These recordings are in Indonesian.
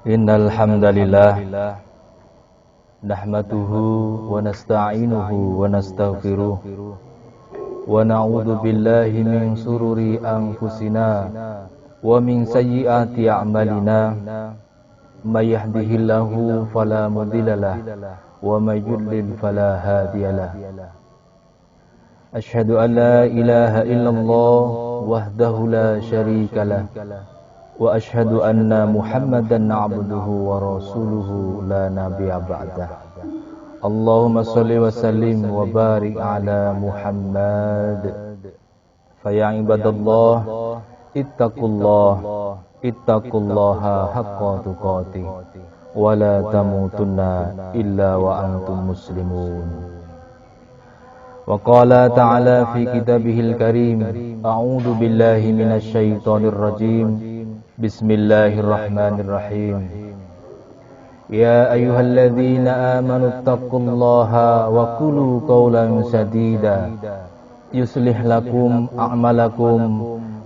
Innal hamdalillah nahmaduhu wa nasta'inuhu wa nastaghfiruh wa na'udzu billahi min sururi anfusina wa min sayyiati a'malina may yahdihillahu fala mudhillalah wa may yudlil fala hadiyalah. Asyhadu an la ilaha illallah wahdahu la syarikalah wa asyhadu anna Muhammadan abduhu wa rasuluhu la nabiyya ba'dah. Allahumma shalli wa sallim wa barik ala Muhammad. Fa ya ibadallah ittaqullaha haqqa tuqatih wa la tamutunna illa wa antum muslimun. Wa qala ta'ala fi kitabihil karim, a'udzu billahi minasy syaithanir rajim. Bismillahirrahmanirrahim. Ya ayyuhalladzina amanu taqullaha wa qulu qawlan sadida yuslih lakum a'malakum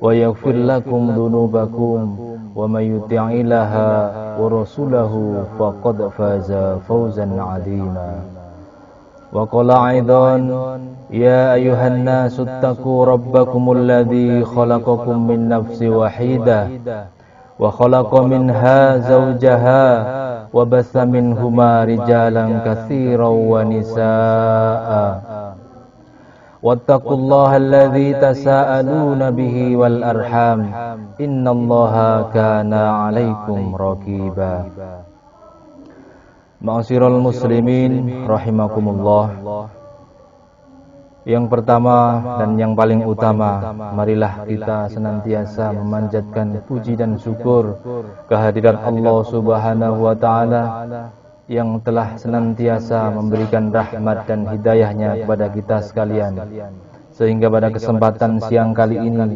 wa yaghfir lakum dhunubakum wa may yuti'illaha wa rasulahu faqad faza fawzan 'azima. Wa qala aidan ya ayyuhan nasu taqu rabbakumul ladzi khalaqakum min nafsin wahidah wa khalaqa minha zawjaha wa bassa minhuma rijalan katsiran wa nisaa'a wattaqullaha alladzi tasaaluna bihi wal arham innallaha kana 'alaikum raqiba. Ma'asyiral muslimin rahimakumullah. Yang pertama dan yang paling utama, marilah kita senantiasa memanjatkan puji dan syukur kehadirat Allah Subhanahu wa taala yang telah senantiasa memberikan rahmat dan hidayahnya kepada kita sekalian, sehingga pada kesempatan siang kali ini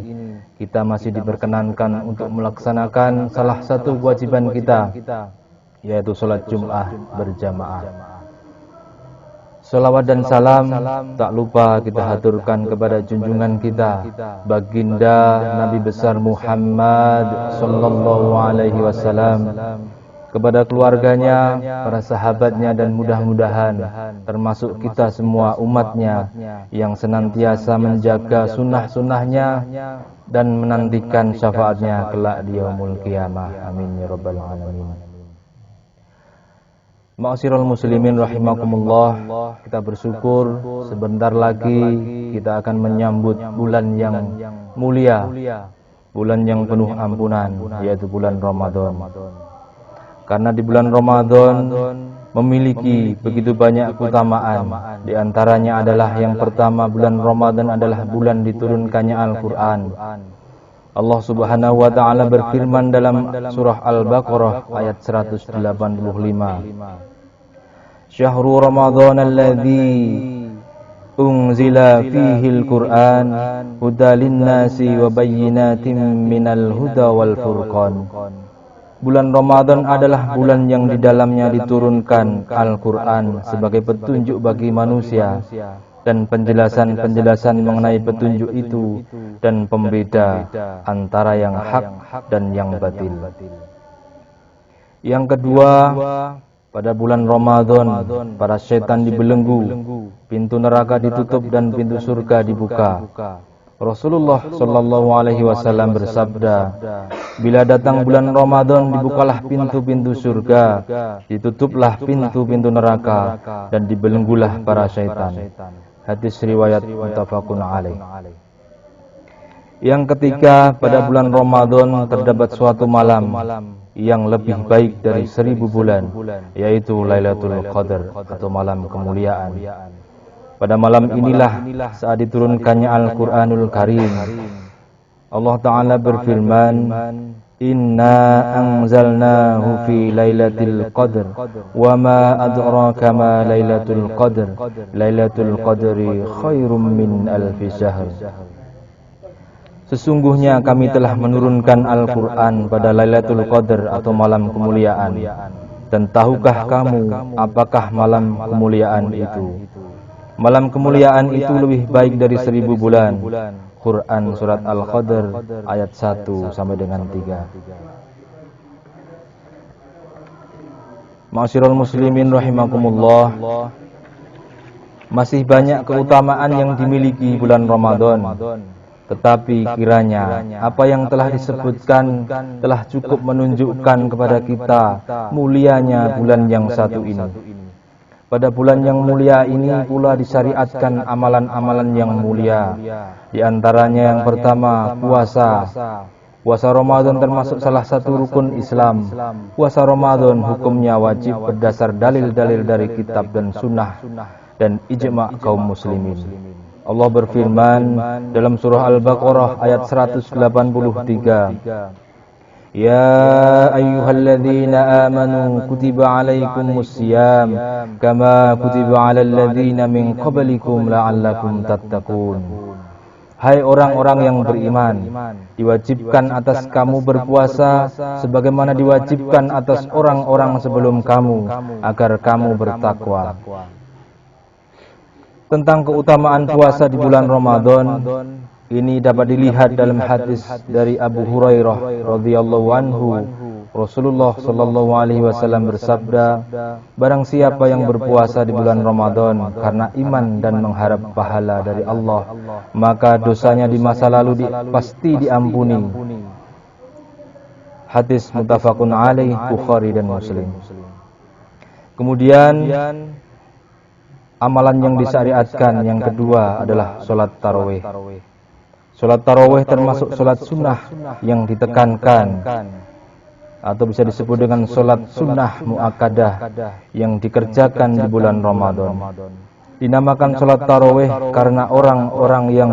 kita masih diperkenankan untuk melaksanakan salah satu kewajiban kita, yaitu sholat Jum'ah berjamaah. Salawat dan salam tak lupa kita haturkan kepada junjungan kita, baginda Nabi besar Muhammad sallallahu alaihi wasallam, kepada keluarganya, para sahabatnya, dan mudah-mudahan termasuk kita semua umatnya yang senantiasa menjaga sunnah-sunnahnya dan menantikan syafaatnya kelak di yaumul qiyamah. Amin ya rabbal alamin. Ma'asyiral muslimin rahimakumullah, kita bersyukur sebentar lagi kita akan menyambut bulan yang mulia, bulan yang penuh ampunan, yaitu bulan Ramadan. Karena di bulan Ramadan memiliki begitu banyak keutamaan. Di antaranya adalah yang pertama, bulan Ramadan adalah bulan diturunkannya Al-Qur'an. Allah Subhanahu wa taala berfirman dalam surah Al-Baqarah ayat 185. Syahrul Ramadan alladzi unzila fihi al-Qur'an hudan lin-nasi wa bayyinatin minal huda wal furqan. Bulan Ramadan adalah bulan yang di dalamnya diturunkan Al-Qur'an sebagai petunjuk bagi manusia dan penjelasan-penjelasan mengenai petunjuk itu dan pembeda antara yang hak dan yang batil. Yang kedua, pada bulan Ramadan para setan dibelenggu, pintu neraka ditutup dan pintu surga dibuka. Rasulullah sallallahu alaihi wasallam bersabda, bila datang bulan Ramadan dibukalah pintu-pintu surga, ditutuplah pintu-pintu neraka dan dibelenggulah para setan. Hadis riwayat muttafaqun alaih. Yang ketiga, pada bulan Ramadan terdapat suatu malam yang lebih baik dari 1000 bulan, yaitu Lailatul Qadar atau malam kemuliaan. Pada malam inilah saat diturunkannya Al-Qur'anul Karim. Allah Ta'ala berfirman, Inna anzalnahu fi lailatul qadr wa ma adraka ma lailatul qadr lailatul qadri khairum min alfi syahr. Sesungguhnya kami telah menurunkan Al-Quran pada Lailatul Qadar atau malam kemuliaan. Dan tahukah kamu apakah malam kemuliaan itu? Malam kemuliaan itu lebih baik dari 1000 bulan. Quran surat Al-Qadr ayat 1 sampai dengan 3. Ma'asyiral muslimin rahimakumullah, masih banyak keutamaan yang dimiliki bulan Ramadan. Tetapi kiranya apa yang telah disebutkan telah cukup menunjukkan kepada kita mulianya bulan yang satu ini. Pada bulan yang mulia ini pula disyariatkan amalan-amalan yang mulia. Di antaranya yang pertama, puasa. Puasa Ramadan termasuk salah satu rukun Islam. Puasa Ramadan hukumnya wajib berdasar dalil-dalil dari kitab dan sunnah dan ijma' kaum muslimin. Allah berfirman dalam surah Al-Baqarah ayat 183, Ya ayyuhalladzina amanu kutiba alaikumus siyam kama kutiba alal ladzina min qablikum la'allakum tattaqun. Hai orang-orang yang beriman, diwajibkan atas kamu berpuasa sebagaimana diwajibkan atas orang-orang sebelum kamu agar kamu bertakwa. Tentang keutamaan puasa di bulan Ramadan, ini dapat dilihat dalam hadis dari Abu Hurairah radhiyallahu anhu. Rasulullah sallallahu alaihi wasallam bersabda, barang siapa yang berpuasa di bulan Ramadan karena iman dan mengharap pahala dari Allah, maka dosanya di masa lalu pasti diampuni. Hadis muttafaqun alaih, Bukhari dan Muslim. Kemudian amalan yang disyariatkan yang kedua adalah salat tarawih. Salat tarawih termasuk salat sunnah yang ditekankan, atau bisa disebut dengan sholat sunnah mu'akkadah yang dikerjakan di bulan Ramadan. Dinamakan sholat tarawih karena orang-orang yang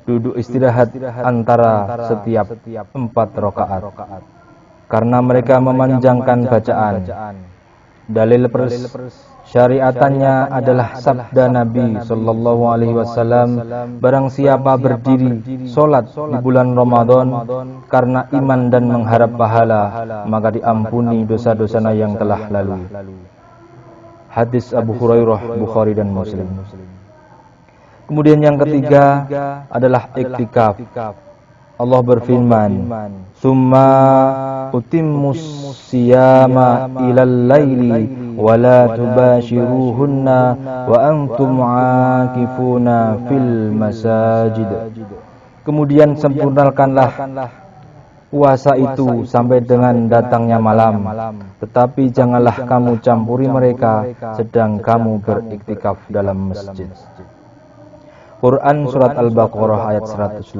duduk istirahat antara setiap 4 rakaat, karena mereka memanjangkan bacaan. Dalil syariatannya adalah sabda Nabi sallallahu alaihi wasallam, barang siapa berdiri salat di bulan Ramadan karena iman dan mengharap pahala, maka diampuni dosa-dosanya yang telah lalu. Hadis Abu Hurairah, Bukhari dan Muslim. Kemudian yang ketiga adalah iktikaf. Allah berfirman, "Tsumma utimmus siyama ilal laili wa la tubashiruhunna wa antum 'akifuna fil masajid." Kemudian sempurnakanlah puasa itu sampai dengan datangnya malam, tetapi janganlah kamu campuri mereka sedang kamu beriktikaf dalam masjid. Quran Surat Al-Baqarah ayat 187.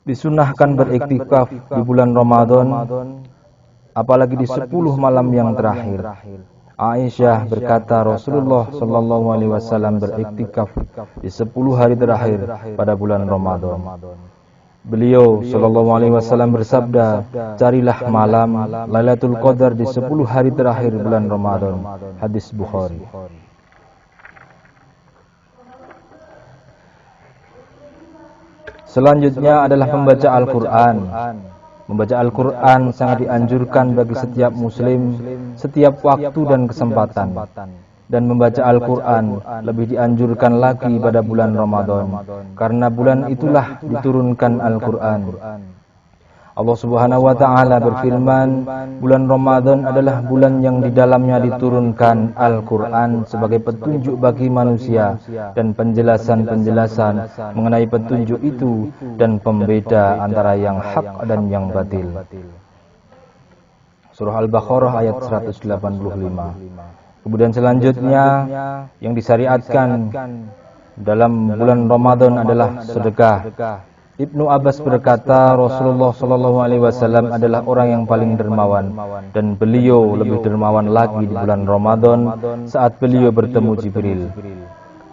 Disunahkan beriktikaf di bulan Ramadan, apalagi di 10 malam yang terakhir. Aisyah berkata Rasulullah sallallahu alaihi wasallam beriktikaf di 10 hari terakhir pada bulan Ramadan. Beliau sallallahu alaihi wasallam bersabda, carilah malam Lailatul Qadar di 10 hari terakhir bulan Ramadan. Hadis Bukhari. Selanjutnya adalah membaca Al-Quran. Membaca Al-Quran sangat dianjurkan bagi setiap muslim setiap waktu dan kesempatan. Dan membaca Al-Quran lebih dianjurkan lagi pada bulan Ramadan, karena bulan itulah diturunkan Al-Quran. Allah Subhanahu wa Ta'ala berfirman, bulan Ramadan adalah bulan yang di dalamnya diturunkan Al-Quran sebagai petunjuk bagi manusia dan penjelasan-penjelasan mengenai petunjuk itu dan pembeda antara yang hak dan yang batil. Surah Al-Baqarah ayat 185. Kemudian selanjutnya yang disyariatkan dalam bulan Ramadan adalah sedekah. Ibnu Abbas berkata Rasulullah sallallahu alaihi wasallam adalah orang yang paling dermawan, dan beliau lebih dermawan lagi di bulan Ramadan saat beliau bertemu Jibril.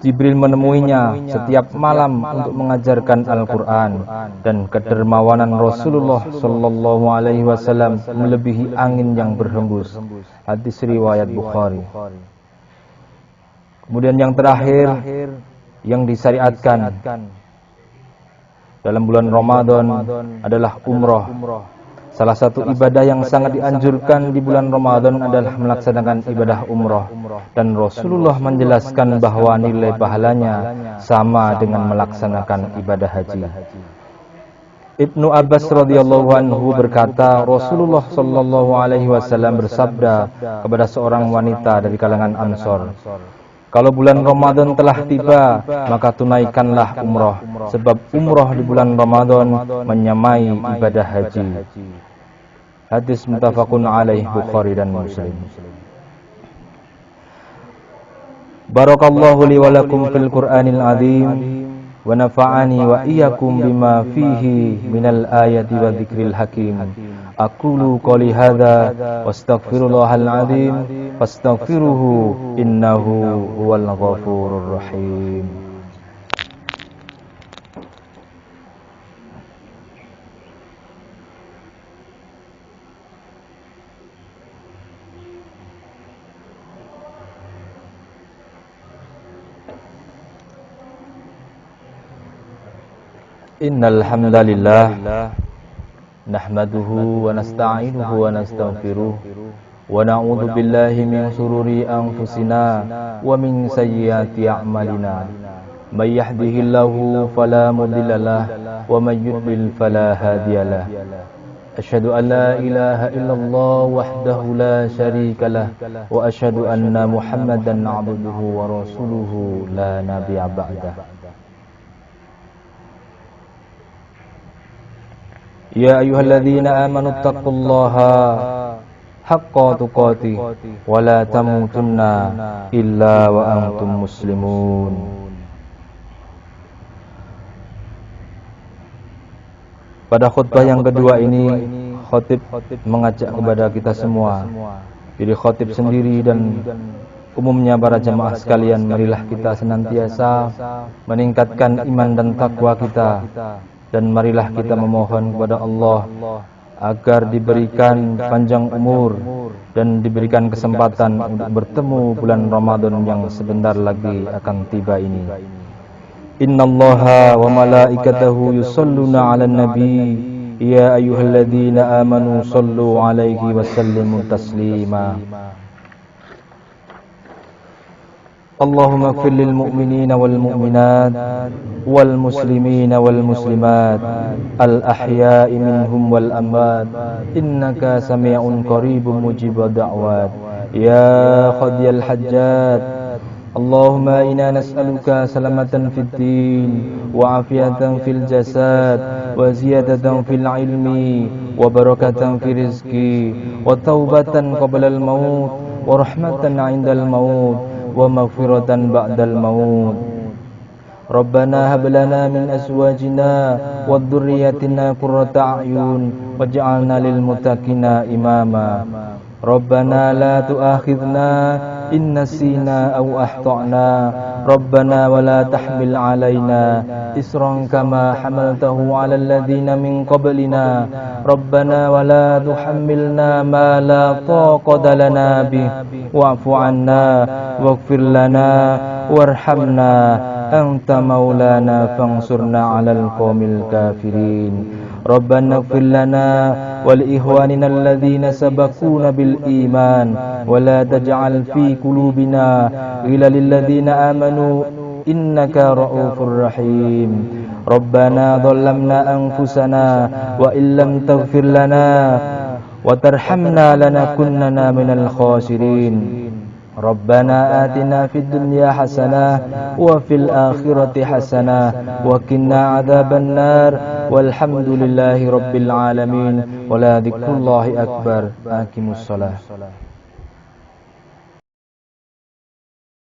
Jibril menemuinya setiap malam untuk mengajarkan Al-Quran, dan kedermawanan Rasulullah sallallahu alaihi wasallam melebihi angin yang berhembus. Hadis riwayat Bukhari. Kemudian yang terakhir yang disyariatkan dalam bulan Ramadan adalah umrah. Salah satu ibadah yang sangat dianjurkan di bulan Ramadan adalah melaksanakan ibadah umrah, dan Rasulullah menjelaskan bahwa nilai pahalanya sama dengan melaksanakan ibadah haji. Ibnu Abbas radhiyallahu anhu berkata, Rasulullah sallallahu alaihi wasallam bersabda kepada seorang wanita dari kalangan Ansor, kalau bulan Ramadan telah tiba, maka tunaikanlah umroh, sebab umroh di bulan Ramadan menyamai ibadah haji. Hadis muttafaqun alaih, Bukhari dan Muslim. Barakallahu li wa lakum fil Qur'anil azim, wa nafa'ani wa iyyakum bima fihi minal ayati wa dzikril hakim. Aqulu qouli hadza wastaghfirullahal azim fastaghfiruhu innahu huwal ghafurur rahim. Innal hamdalillah nahmaduhu wa nasta'inuhu wa nastaghfiruh wa na'udzu billahi min shururi anfusina wa min sayyiati a'malina. May yahdihillahu fala mudhillalah wa may yudlil fala hadiyalah. Asyhadu an la ilaha illallah wahdahu la syarikalah wa asyhadu anna Muhammadan 'abduhu wa rasuluhu la nabiyya ba'dah. Ya ayyuhalladzina amanu taqullaha haqqa tuqatih wa la tamutunna illa wa antum muslimun. Pada khutbah yang kedua ini, khatib mengajak kepada kita semua, diri khatib sendiri dan umumnya para jamaah sekalian, marilah kita senantiasa meningkatkan iman dan takwa kita. Dan marilah kita memohon kepada Allah agar diberikan panjang umur dan diberikan kesempatan untuk bertemu bulan Ramadan yang sebentar lagi akan tiba ini. Innallaha wa malaikatahu yusholluna 'alan nabi ya ayyuhalladzina amanu shallu 'alaihi wa sallimu taslima. Allahumma ighfir lil mu'minina wal mu'minat wal muslimina wal muslimat al ahya'i minhum wal amwat innaka sami'un qaribun mujibud da'wat ya qadiyal hajjat. Allahumma inna nas'aluka salamatan fid din wa afiyatan fil jasad wa ziyadatan fil ilmi wa barakatan fil rizqi wa taubatan qabla al maut wa rahmatan 'indal maut wa maghfiratan ba'dal maut. Rabbana hab lana min azwajina wa dhurriyyatina qurrata a'yun waj'alna lil muttaqina imama. Rabbana la tu'akhidhna in nasina aw akhtana. Rabbana wa la tahmil 'alaina isran kama hamaltahu 'alal ladzina min qablina. Rabbana wa la tuhammilna ma la taqata lana bih wa'fu 'anna waghfir lana warhamna anta maulana fansurna 'alal qaumil kafirin. Rabbana ighfir lana wa li ikhwanina alladhina sabaquna bil iman wa la taj'al fi qulubina ghillan lil ladzina amanu innaka ra'ufur rahim. Rabbana dhallamna anfusana wa illam taghfir lana wa tarhamna lanakunanna minal khasirin. Rabbana atina fid dunya hasanah wa fil akhirati hasanah wa qina adzaban nar walhamdulillahi rabbil alamin wa la dzikrullahi akbar. Aqimussalah.